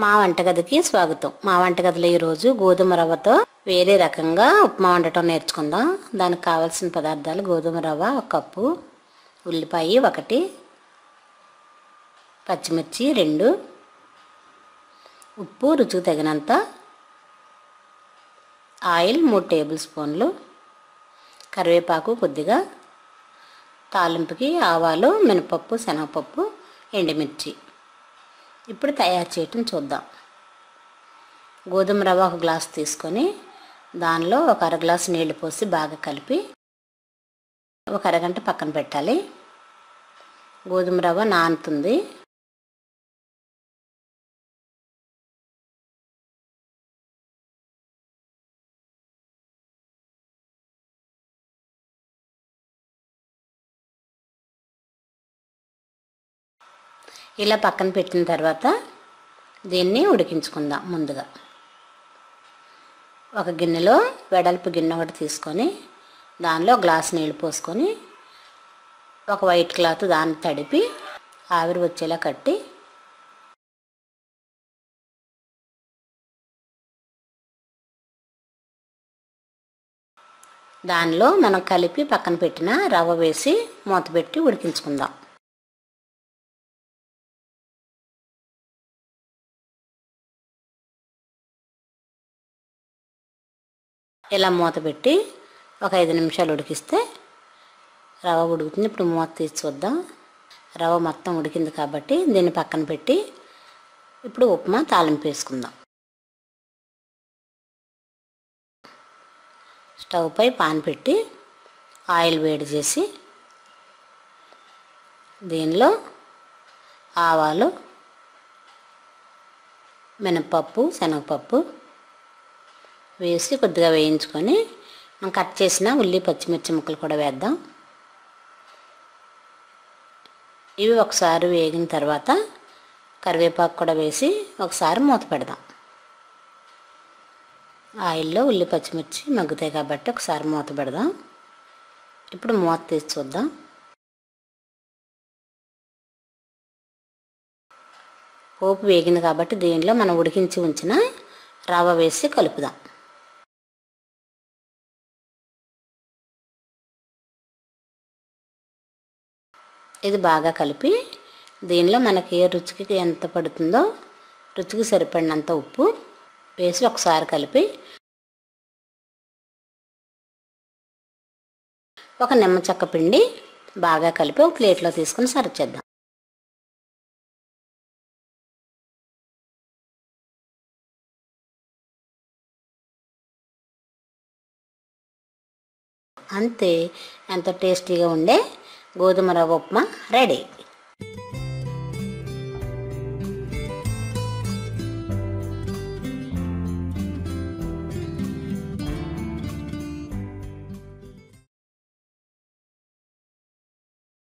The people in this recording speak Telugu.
మా వంటగదికి స్వాగతం. మా వంటగదిలో ఈరోజు గోధుమ రవ్వతో వేరే రకంగా ఉప్మా వండటం నేర్చుకుందాం. దానికి కావాల్సిన పదార్థాలు: గోధుమ రవ్వ 1 కప్పు, ఉల్లిపాయ 1, పచ్చిమిర్చి 2, ఉప్పు రుచికి తగినంత, ఆయిల్ 3 టేబుల్ స్పూన్లు, కరివేపాకు కొద్దిగా, తాలింపుకి ఆవాలు, మినపప్పు, శనగపప్పు, ఎండుమిర్చి. ఇప్పుడు తయారు చేయటం చూద్దాం. గోధుమ రవ్వ 1 గ్లాస్ తీసుకొని దానిలో 1 అర గ్లాసు నీళ్లు పోసి బాగా కలిపి 1 అరగంట పక్కన పెట్టాలి. గోధుమ రవ్వ నానుతుంది. ఇలా పక్కన పెట్టిన తర్వాత దీన్ని ఉడికించుకుందాం. ముందుగా ఒక గిన్నెలో వెడల్పు గిన్నె ఒకటి తీసుకొని దానిలో 1 గ్లాస్ నీళ్ళు పోసుకొని ఒక వైట్ క్లాత్ దాన్ని తడిపి ఆవిరి వచ్చేలా కట్టి దానిలో మనం కలిపి పక్కన పెట్టిన రవ్వ వేసి మూత పెట్టి ఉడికించుకుందాం. ఇలా మూత పెట్టి ఒక 5 నిమిషాలు ఉడికిస్తే రవ్వ ఉడుకుతుంది. ఇప్పుడు మూత తీసి చూద్దాం. రవ్వ మొత్తం ఉడికింది కాబట్టి దీన్ని పక్కన పెట్టి ఇప్పుడు ఉప్మా తాలింపు వేసుకుందాం. స్టవ్ పై పాన్ పెట్టి ఆయిల్ వేడి చేసి దీనిలో ఆవాలు, మినపప్పు, శనగపప్పు వేసి కొద్దిగా వేయించుకొని మనం కట్ చేసిన ఉల్లి పచ్చిమిర్చి ముక్కలు కూడా వేద్దాం. ఇవి ఒకసారి వేగిన తర్వాత కరివేపాకు కూడా వేసి ఒకసారి మూత పెడదాం. ఆయిల్లో ఉల్లి పచ్చిమిర్చి మగ్గుతాయి కాబట్టి ఒకసారి మూత పెడదాం. ఇప్పుడు మూత తీసి చూద్దాం. పోపు వేగింది కాబట్టి దీనిలో మనం ఉడికించి ఉంచిన రవ్వ వేసి కలుపుదాం. ఇది బాగా కలిపి దీనిలో మనకి ఏ రుచికి ఎంత పడుతుందో రుచికి సరిపడినంత ఉప్పు వేసి ఒకసారి కలిపి ఒక నిమ్మ చెక్క పిండి బాగా కలిపి ఒక ప్లేట్లో తీసుకొని సర్వ్ చేద్దాం. అంతే, ఎంతో టేస్టీగా ఉండే గోధుమ రవ్వ ఉప్మా రెడీ.